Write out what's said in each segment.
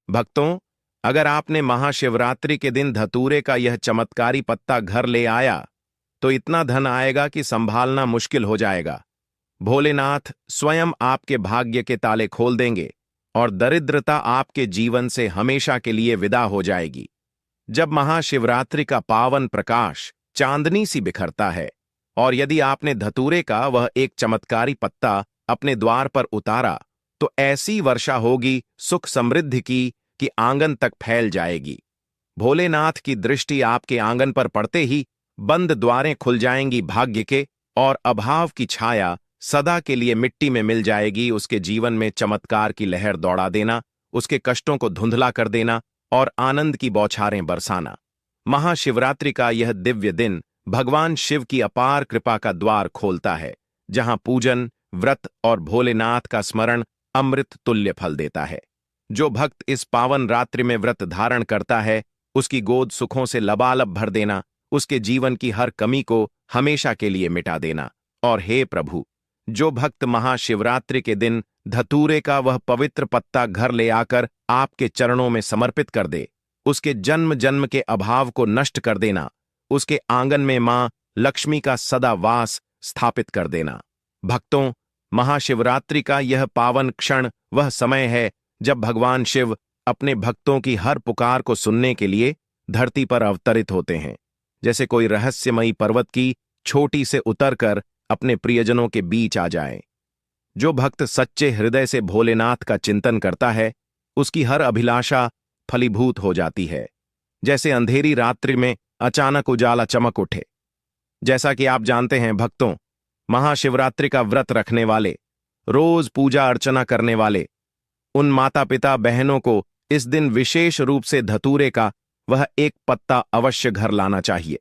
भक्तों, अगर आपने महाशिवरात्रि के दिन धतूरे का यह चमत्कारी पत्ता घर ले आया तो इतना धन आएगा कि संभालना मुश्किल हो जाएगा। भोलेनाथ स्वयं आपके भाग्य के ताले खोल देंगे और दरिद्रता आपके जीवन से हमेशा के लिए विदा हो जाएगी। जब महाशिवरात्रि का पावन प्रकाश चांदनी सी बिखरता है और यदि आपने धतूरे का वह एक चमत्कारी पत्ता अपने द्वार पर उतारा तो ऐसी वर्षा होगी सुख समृद्धि की कि आंगन तक फैल जाएगी। भोलेनाथ की दृष्टि आपके आंगन पर पड़ते ही बंद द्वारें खुल जाएंगी भाग्य के, और अभाव की छाया सदा के लिए मिट्टी में मिल जाएगी। उसके जीवन में चमत्कार की लहर दौड़ा देना, उसके कष्टों को धुंधला कर देना और आनंद की बौछारें बरसाना। महाशिवरात्रि का यह दिव्य दिन भगवान शिव की अपार कृपा का द्वार खोलता है, जहां पूजन, व्रत और भोलेनाथ का स्मरण अमृत तुल्य फल देता है। जो भक्त इस पावन रात्रि में व्रत धारण करता है, उसकी गोद सुखों से लबालब भर देना, उसके जीवन की हर कमी को हमेशा के लिए मिटा देना। और हे प्रभु, जो भक्त महाशिवरात्रि के दिन धतूरे का वह पवित्र पत्ता घर ले आकर आपके चरणों में समर्पित कर दे, उसके जन्म जन्म के अभाव को नष्ट कर देना, उसके आंगन में मां लक्ष्मी का सदा वास स्थापित कर देना। भक्तों, महाशिवरात्रि का यह पावन क्षण वह समय है जब भगवान शिव अपने भक्तों की हर पुकार को सुनने के लिए धरती पर अवतरित होते हैं। जैसे कोई रहस्यमयी पर्वत की छोटी से उतरकर अपने प्रियजनों के बीच आ जाए। जो भक्त सच्चे हृदय से भोलेनाथ का चिंतन करता है, उसकी हर अभिलाषा फलीभूत हो जाती है। जैसे अंधेरी रात्रि में अचानक उजाला चमक उठे। जैसा कि आप जानते हैं भक्तों, महाशिवरात्रि का व्रत रखने वाले, रोज पूजा अर्चना करने वाले, उन माता पिता बहनों को इस दिन विशेष रूप से धतूरे का वह एक पत्ता अवश्य घर लाना चाहिए।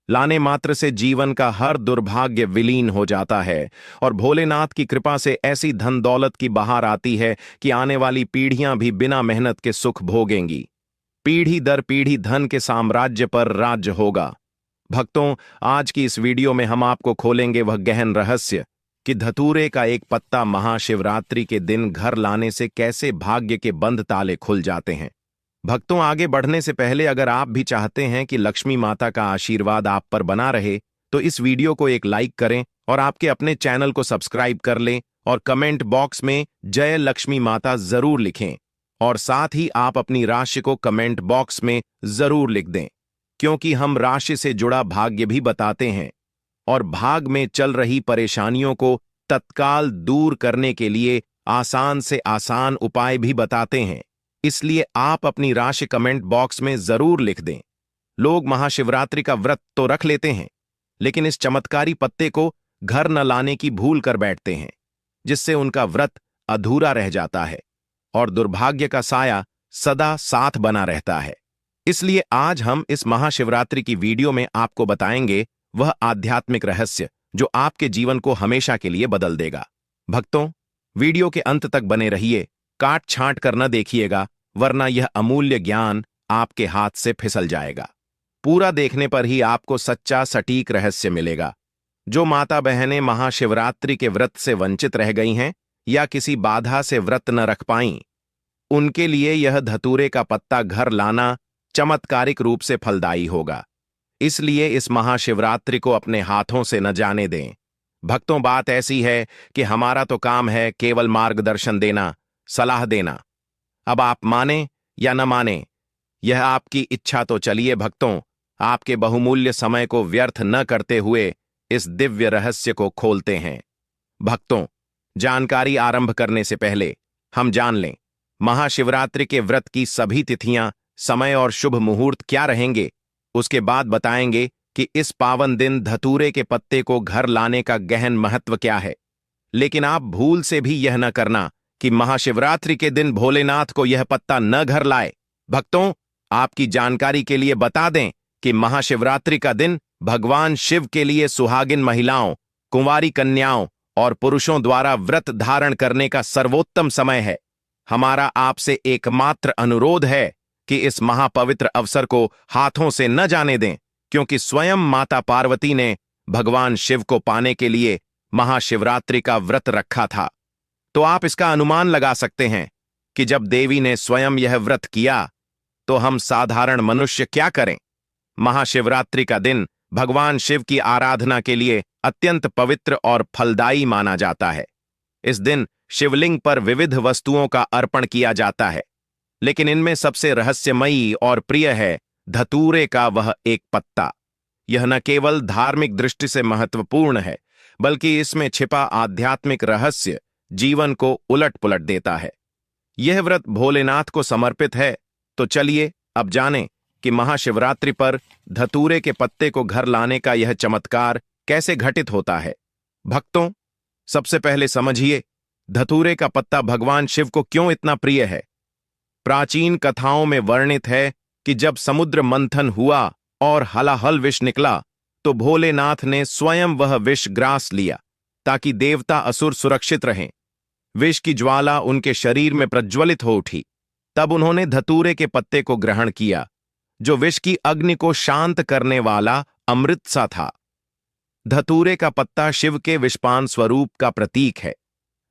लाने मात्र से जीवन का हर दुर्भाग्य विलीन हो जाता है और भोलेनाथ की कृपा से ऐसी धन दौलत की बहार आती है कि आने वाली पीढ़ियां भी बिना मेहनत के सुख भोगेंगी। पीढ़ी दर पीढ़ी धन के साम्राज्य पर राज्य होगा। भक्तों, आज की इस वीडियो में हम आपको खोलेंगे वह गहन रहस्य कि धतूरे का एक पत्ता महाशिवरात्रि के दिन घर लाने से कैसे भाग्य के बंद ताले खुल जाते हैं। भक्तों, आगे बढ़ने से पहले अगर आप भी चाहते हैं कि लक्ष्मी माता का आशीर्वाद आप पर बना रहे तो इस वीडियो को एक लाइक करें और आपके अपने चैनल को सब्सक्राइब कर लें और कमेंट बॉक्स में जय लक्ष्मी माता जरूर लिखें। और साथ ही आप अपनी राशि को कमेंट बॉक्स में जरूर लिख दें, क्योंकि हम राशि से जुड़ा भाग्य भी बताते हैं और भाग में चल रही परेशानियों को तत्काल दूर करने के लिए आसान से आसान उपाय भी बताते हैं। इसलिए आप अपनी राशि कमेंट बॉक्स में जरूर लिख दें। लोग महाशिवरात्रि का व्रत तो रख लेते हैं, लेकिन इस चमत्कारी पत्ते को घर न लाने की भूल कर बैठते हैं, जिससे उनका व्रत अधूरा रह जाता है और दुर्भाग्य का साया सदा साथ बना रहता है। इसलिए आज हम इस महाशिवरात्रि की वीडियो में आपको बताएंगे वह आध्यात्मिक रहस्य जो आपके जीवन को हमेशा के लिए बदल देगा। भक्तों, वीडियो के अंत तक बने रहिए, काट छांट कर न देखिएगा, वरना यह अमूल्य ज्ञान आपके हाथ से फिसल जाएगा। पूरा देखने पर ही आपको सच्चा सटीक रहस्य मिलेगा। जो माता बहनें महाशिवरात्रि के व्रत से वंचित रह गई हैं या किसी बाधा से व्रत न रख पाईं, उनके लिए यह धतूरे का पत्ता घर लाना चमत्कारिक रूप से फलदायी होगा। इसलिए इस महाशिवरात्रि को अपने हाथों से न जाने दें। भक्तों, बात ऐसी है कि हमारा तो काम है केवल मार्गदर्शन देना, सलाह देना। अब आप माने या न माने, यह आपकी इच्छा। तो चलिए भक्तों, आपके बहुमूल्य समय को व्यर्थ न करते हुए इस दिव्य रहस्य को खोलते हैं। भक्तों, जानकारी आरंभ करने से पहले हम जान लें महाशिवरात्रि के व्रत की सभी तिथियां, समय और शुभ मुहूर्त क्या रहेंगे। उसके बाद बताएंगे कि इस पावन दिन धतूरे के पत्ते को घर लाने का गहन महत्व क्या है। लेकिन आप भूल से भी यह न करना कि महाशिवरात्रि के दिन भोलेनाथ को यह पत्ता न घर लाए। भक्तों, आपकी जानकारी के लिए बता दें कि महाशिवरात्रि का दिन भगवान शिव के लिए सुहागिन महिलाओं, कुंवारी कन्याओं और पुरुषों द्वारा व्रत धारण करने का सर्वोत्तम समय है। हमारा आपसे एकमात्र अनुरोध है कि इस महापवित्र अवसर को हाथों से न जाने दें, क्योंकि स्वयं माता पार्वती ने भगवान शिव को पाने के लिए महाशिवरात्रि का व्रत रखा था। तो आप इसका अनुमान लगा सकते हैं कि जब देवी ने स्वयं यह व्रत किया तो हम साधारण मनुष्य क्या करें। महाशिवरात्रि का दिन भगवान शिव की आराधना के लिए अत्यंत पवित्र और फलदायी माना जाता है। इस दिन शिवलिंग पर विविध वस्तुओं का अर्पण किया जाता है, लेकिन इनमें सबसे रहस्यमयी और प्रिय है धतूरे का वह एक पत्ता। यह न केवल धार्मिक दृष्टि से महत्वपूर्ण है, बल्कि इसमें छिपा आध्यात्मिक रहस्य जीवन को उलट पुलट देता है। यह व्रत भोलेनाथ को समर्पित है, तो चलिए अब जानें कि महाशिवरात्रि पर धतूरे के पत्ते को घर लाने का यह चमत्कार कैसे घटित होता है। भक्तों, सबसे पहले समझिए धतूरे का पत्ता भगवान शिव को क्यों इतना प्रिय है। प्राचीन कथाओं में वर्णित है कि जब समुद्र मंथन हुआ और हलाहल विष निकला, तो भोलेनाथ ने स्वयं वह विष ग्रास लिया ताकि देवता असुर सुरक्षित रहें। विष की ज्वाला उनके शरीर में प्रज्वलित हो उठी। तब उन्होंने धतूरे के पत्ते को ग्रहण किया, जो विष की अग्नि को शांत करने वाला अमृत सा था। धतूरे का पत्ता शिव के विषपान स्वरूप का प्रतीक है,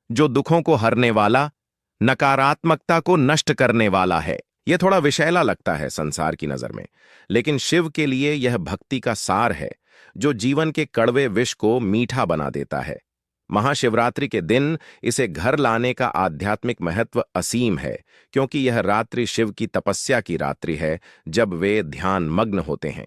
जो दुखों को हरने वाला, नकारात्मकता को नष्ट करने वाला है। यह थोड़ा विषैला लगता है संसार की नजर में, लेकिन शिव के लिए यह भक्ति का सार है, जो जीवन के कड़वे विष को मीठा बना देता है। महाशिवरात्रि के दिन इसे घर लाने का आध्यात्मिक महत्व असीम है, क्योंकि यह रात्रि शिव की तपस्या की रात्रि है, जब वे ध्यान मग्न होते हैं।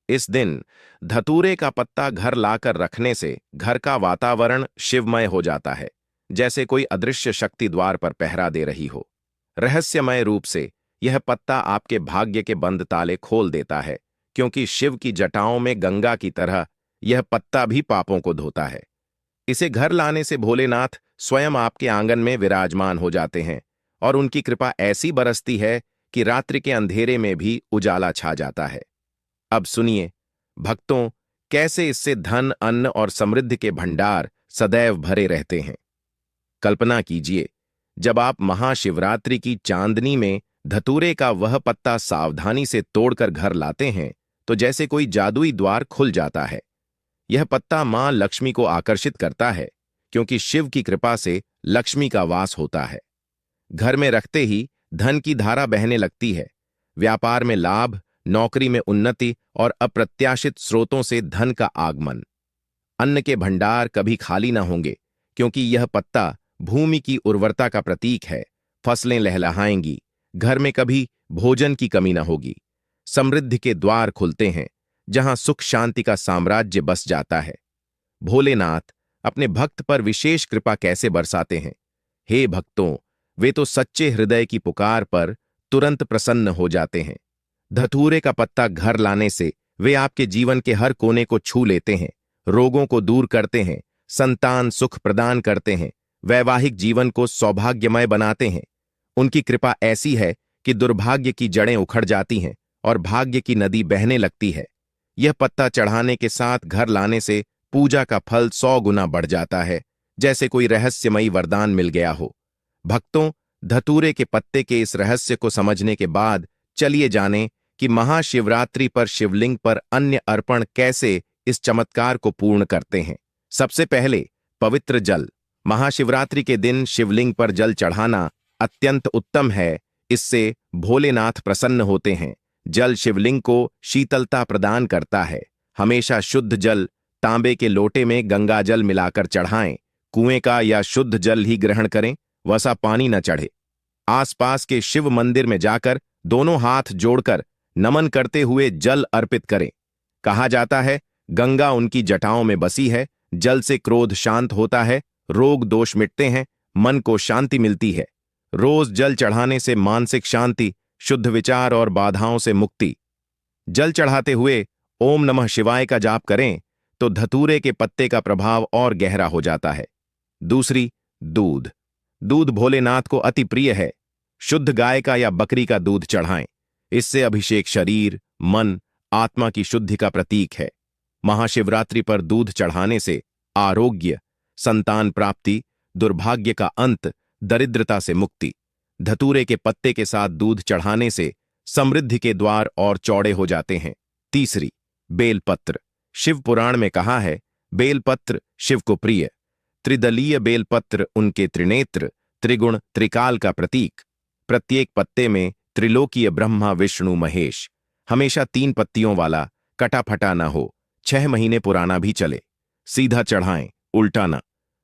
इस दिन धतूरे का पत्ता घर लाकर रखने से घर का वातावरण शिवमय हो जाता है, जैसे कोई अदृश्य शक्ति द्वार पर पहरा दे रही हो। रहस्यमय रूप से यह पत्ता आपके भाग्य के बंद ताले खोल देता है, क्योंकि शिव की जटाओं में गंगा की तरह यह पत्ता भी पापों को धोता है। इसे घर लाने से भोलेनाथ स्वयं आपके आंगन में विराजमान हो जाते हैं और उनकी कृपा ऐसी बरसती है कि रात्रि के अंधेरे में भी उजाला छा जाता है। अब सुनिए भक्तों, कैसे इससे धन, अन्न और समृद्धि के भंडार सदैव भरे रहते हैं। कल्पना कीजिए, जब आप महाशिवरात्रि की चांदनी में धतूरे का वह पत्ता सावधानी से तोड़कर घर लाते हैं, तो जैसे कोई जादुई द्वार खुल जाता है। यह पत्ता मां लक्ष्मी को आकर्षित करता है, क्योंकि शिव की कृपा से लक्ष्मी का वास होता है। घर में रखते ही धन की धारा बहने लगती है। व्यापार में लाभ, नौकरी में उन्नति और अप्रत्याशित स्रोतों से धन का आगमन। अन्न के भंडार कभी खाली न होंगे, क्योंकि यह पत्ता भूमि की उर्वरता का प्रतीक है। फसलें लहलहाएंगी, घर में कभी भोजन की कमी न होगी। समृद्धि के द्वार खुलते हैं, जहां सुख शांति का साम्राज्य बस जाता है। भोलेनाथ अपने भक्त पर विशेष कृपा कैसे बरसाते हैं। हे भक्तों, वे तो सच्चे हृदय की पुकार पर तुरंत प्रसन्न हो जाते हैं। धतूरे का पत्ता घर लाने से वे आपके जीवन के हर कोने को छू लेते हैं, रोगों को दूर करते हैं, संतान सुख प्रदान करते हैं, वैवाहिक जीवन को सौभाग्यमय बनाते हैं। उनकी कृपा ऐसी है कि दुर्भाग्य की जड़ें उखड़ जाती हैं और भाग्य की नदी बहने लगती है। यह पत्ता चढ़ाने के साथ घर लाने से पूजा का फल 100 गुना बढ़ जाता है, जैसे कोई रहस्यमयी वरदान मिल गया हो। भक्तों, धतूरे के पत्ते के इस रहस्य को समझने के बाद चलिए जानें कि महाशिवरात्रि पर शिवलिंग पर अन्य अर्पण कैसे इस चमत्कार को पूर्ण करते हैं। सबसे पहले पवित्र जल। महाशिवरात्रि के दिन शिवलिंग पर जल चढ़ाना अत्यंत उत्तम है। इससे भोलेनाथ प्रसन्न होते हैं। जल शिवलिंग को शीतलता प्रदान करता है। हमेशा शुद्ध जल तांबे के लोटे में गंगाजल मिलाकर चढ़ाएं। कुएं का या शुद्ध जल ही ग्रहण करें, वसा पानी न चढ़े। आसपास के शिव मंदिर में जाकर दोनों हाथ जोड़कर नमन करते हुए जल अर्पित करें। कहा जाता है, गंगा उनकी जटाओं में बसी है। जल से क्रोध शांत होता है, रोग दोष मिटते हैं, मन को शांति मिलती है। रोज जल चढ़ाने से मानसिक शांति, शुद्ध विचार और बाधाओं से मुक्ति। जल चढ़ाते हुए ओम नमः शिवाय का जाप करें तो धतूरे के पत्ते का प्रभाव और गहरा हो जाता है। दूसरी, दूध। दूध भोलेनाथ को अति प्रिय है। शुद्ध गाय का या बकरी का दूध चढ़ाएं। इससे अभिषेक शरीर, मन, आत्मा की शुद्धि का प्रतीक है। महाशिवरात्रि पर दूध चढ़ाने से आरोग्य, संतान प्राप्ति, दुर्भाग्य का अंत, दरिद्रता से मुक्ति। धतूरे के पत्ते के साथ दूध चढ़ाने से समृद्धि के द्वार और चौड़े हो जाते हैं। तीसरी, बेलपत्र। शिव पुराण में कहा है, बेलपत्र शिव को प्रिय। त्रिदलीय बेलपत्र उनके त्रिनेत्र, त्रिगुण, त्रिकाल का प्रतीक। प्रत्येक पत्ते में त्रिलोकीय ब्रह्मा विष्णु महेश। हमेशा 3 पत्तियों वाला, कटा फटा न हो, 6 महीने पुराना भी चले। सीधा चढ़ाएं, उल्टा न।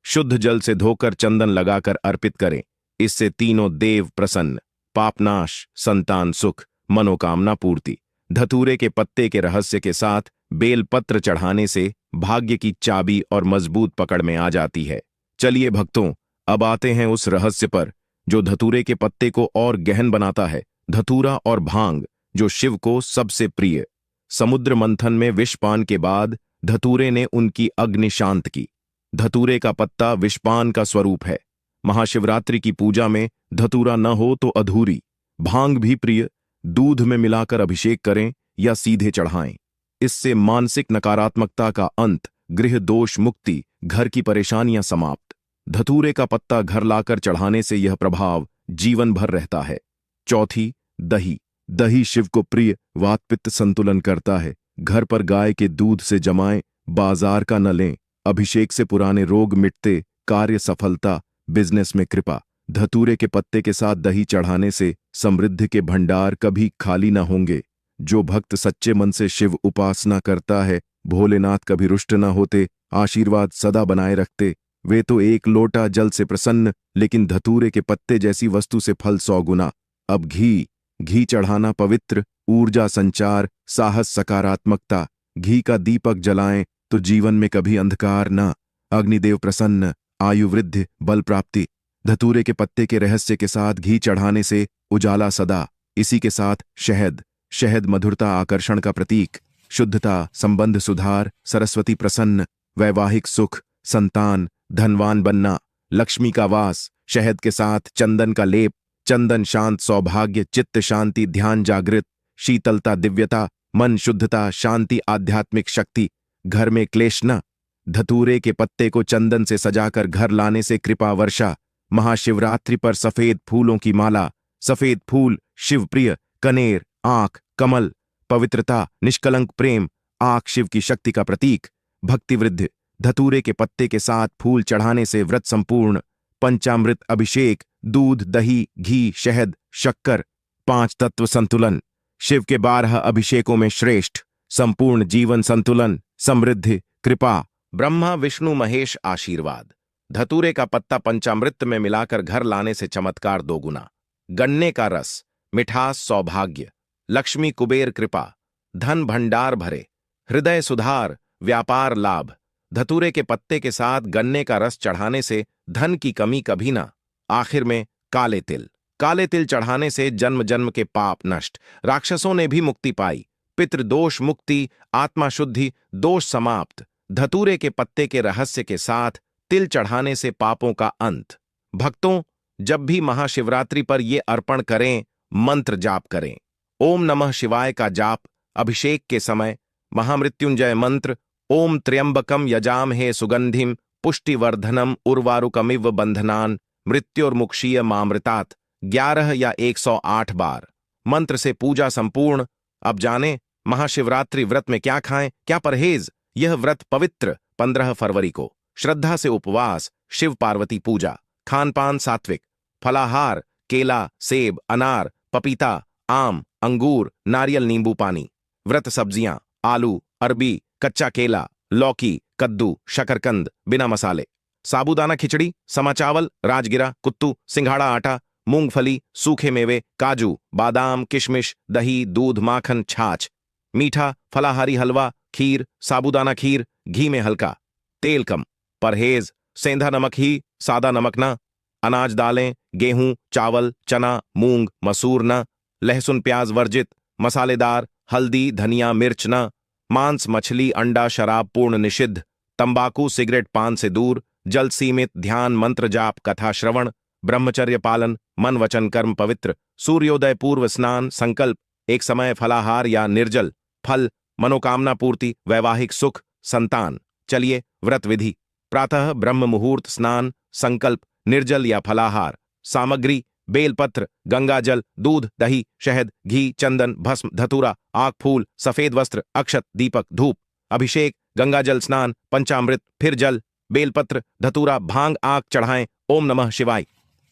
शुद्ध जल से धोकर चंदन लगाकर अर्पित करें। इससे तीनों देव प्रसन्न, पापनाश, संतान सुख, मनोकामना पूर्ति। धतूरे के पत्ते के रहस्य के साथ बेलपत्र चढ़ाने से भाग्य की चाबी और मजबूत पकड़ में आ जाती है। चलिए भक्तों, अब आते हैं उस रहस्य पर जो धतूरे के पत्ते को और गहन बनाता है। धतूरा और भांग, जो शिव को सबसे प्रिय। समुद्र मंथन में विषपान के बाद धतूरे ने उनकी अग्नि शांत की। धतूरे का पत्ता विषपान का स्वरूप है। महाशिवरात्रि की पूजा में धतूरा न हो तो अधूरी। भांग भी प्रिय। दूध में मिलाकर अभिषेक करें या सीधे चढ़ाएं। इससे मानसिक नकारात्मकता का अंत, गृह दोष मुक्ति, घर की परेशानियां समाप्त। धतूरे का पत्ता घर लाकर चढ़ाने से यह प्रभाव जीवन भर रहता है। चौथी, दही। दही शिव को प्रिय, वात पित्त संतुलन करता है। घर पर गाय के दूध से जमाएं, बाजार का न लें। अभिषेक से पुराने रोग मिटते, कार्य सफलता, बिजनेस में कृपा। धतूरे के पत्ते के साथ दही चढ़ाने से समृद्धि के भंडार कभी खाली न होंगे। जो भक्त सच्चे मन से शिव उपासना करता है, भोलेनाथ कभी रुष्ट न होते, आशीर्वाद सदा बनाए रखते। वे तो एक लोटा जल से प्रसन्न, लेकिन धतूरे के पत्ते जैसी वस्तु से फल 100 गुना। अब घी। घी चढ़ाना पवित्र, ऊर्जा संचार, साहस, सकारात्मकता। घी का दीपक जलाएं तो जीवन में कभी अंधकार न। अग्निदेव प्रसन्न, आयु वृद्धि, बल प्राप्ति। धतूरे के पत्ते के रहस्य के साथ घी चढ़ाने से उजाला सदा। इसी के साथ शहद। शहद मधुरता, आकर्षण का प्रतीक। शुद्धता, संबंध सुधार, सरस्वती प्रसन्न, वैवाहिक सुख, संतान, धनवान बनना, लक्ष्मी का वास। शहद के साथ चंदन का लेप। चंदन शांत, सौभाग्य, चित्त शांति, ध्यान जागृत, शीतलता, दिव्यता, मन शुद्धता, शांति, आध्यात्मिक शक्ति। घर में क्लेश न। धतूरे के पत्ते को चंदन से सजाकर घर लाने से कृपा वर्षा। महाशिवरात्रि पर सफेद फूलों की माला। सफेद फूल शिव प्रिय। कनेर, आंख, कमल, पवित्रता, निष्कलंक प्रेम। आंख शिव की शक्ति का प्रतीक। भक्ति वृद्धि। धतूरे के पत्ते के साथ फूल चढ़ाने से व्रत संपूर्ण। पंचामृत अभिषेक, दूध, दही, घी, शहद, शक्कर। 5 तत्व संतुलन। शिव के 12 अभिषेकों में श्रेष्ठ। संपूर्ण जीवन संतुलन, समृद्धि, कृपा। ब्रह्मा विष्णु महेश आशीर्वाद। धतूरे का पत्ता पंचामृत में मिलाकर घर लाने से चमत्कार 2 गुना। गन्ने का रस, मिठास, सौभाग्य, लक्ष्मी कुबेर कृपा, धन भंडार भरे, हृदय सुधार, व्यापार लाभ। धतूरे के पत्ते के साथ गन्ने का रस चढ़ाने से धन की कमी कभी ना। आखिर में काले तिल। काले तिल चढ़ाने से जन्म जन्म के पाप नष्ट। राक्षसों ने भी मुक्ति पाई। पितृदोष मुक्ति, आत्मा शुद्धि, दोष समाप्त। धतूरे के पत्ते के रहस्य के साथ तिल चढ़ाने से पापों का अंत। भक्तों, जब भी महाशिवरात्रि पर ये अर्पण करें, मंत्र जाप करें। ओम नमः शिवाय का जाप अभिषेक के समय, महामृत्युंजय मंत्र, ओम त्र्यंबकम यजामहे सुगंधिम पुष्टिवर्धनम उर्वारुकमिव बंधनान मृत्युर्मुक्षीय मामृतात् 11 या 108 बार। मंत्र से पूजा संपूर्ण। अब जानें महाशिवरात्रि व्रत में क्या खाएं, क्या परहेज। यह व्रत पवित्र 15 फरवरी को। श्रद्धा से उपवास, शिव पार्वती पूजा। खान पान सात्विक। फलाहार, केला, सेब, अनार, पपीता, आम, अंगूर, नारियल, नींबू पानी। व्रत सब्जियां, आलू, अरबी, कच्चा केला, लौकी, कद्दू, शकरकंद, बिना मसाले। साबूदाना खिचड़ी, समा चावल, राजगिरा, कुत्तू, सिंघाड़ा आटा, मूंगफली, सूखे मेवे, काजू, बादाम, किशमिश, दही, दूध, माखन, छाछ। मीठा, फलाहारी हलवा, खीर, साबूदाना खीर, घी में हल्का, तेल कम। परहेज, सेंधा नमक ही, सादा नमक न। अनाज दालें, गेहूं, चावल, चना, मूंग, मसूर न। लहसुन प्याज वर्जित। मसालेदार, हल्दी, धनिया, मिर्च न। मांस, मछली, अंडा, शराब पूर्ण निषिद्ध। तंबाकू, सिगरेट, पान से दूर। जल सीमित। ध्यान, मंत्र जाप, कथा श्रवण। ब्रह्मचर्य पालन, मन वचन कर्म पवित्र। सूर्योदय पूर्व स्नान, संकल्प। एक समय फलाहार या निर्जल। फल, मनोकामना पूर्ति, वैवाहिक सुख, संतान। चलिए व्रत विधि। प्रातः ब्रह्म मुहूर्त स्नान, संकल्प, निर्जल या फलाहार। सामग्री, बेलपत्र, गंगाजल, दूध, दही, शहद, घी, चंदन, भस्म, धतूरा, आक फूल, सफेद वस्त्र, अक्षत, दीपक, धूप। अभिषेक, गंगाजल स्नान, पंचामृत, फिर जल, बेलपत्र, धतूरा, भांग, आक चढ़ाएं। ओम नमः शिवाय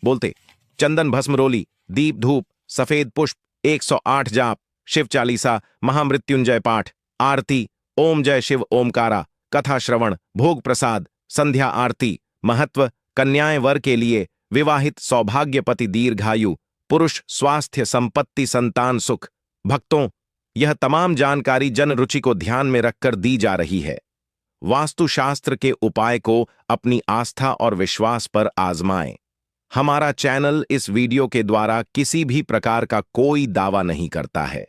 बोलते चंदन भस्म रोली दीप धूप, सफेद पुष्प, 108 जाप, शिव चालीसा, महामृत्युंजय पाठ, आरती, ओम जय शिव ओमकारा, कथा श्रवण, भोग प्रसाद, संध्या आरती। महत्व: कन्याएं वर के लिए, विवाहित सौभाग्यपति दीर्घायु, पुरुष स्वास्थ्य संपत्ति संतान सुख। भक्तों, यह तमाम जानकारी जन रुचि को ध्यान में रखकर दी जा रही है। वास्तुशास्त्र के उपाय को अपनी आस्था और विश्वास पर आजमाएं। हमारा चैनल इस वीडियो के द्वारा किसी भी प्रकार का कोई दावा नहीं करता है।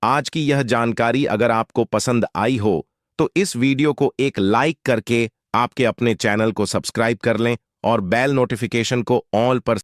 आज की यह जानकारी अगर आपको पसंद आई हो तो इस वीडियो को एक लाइक करके आपके अपने चैनल को सब्सक्राइब कर लें और बेल नोटिफिकेशन को ऑल पर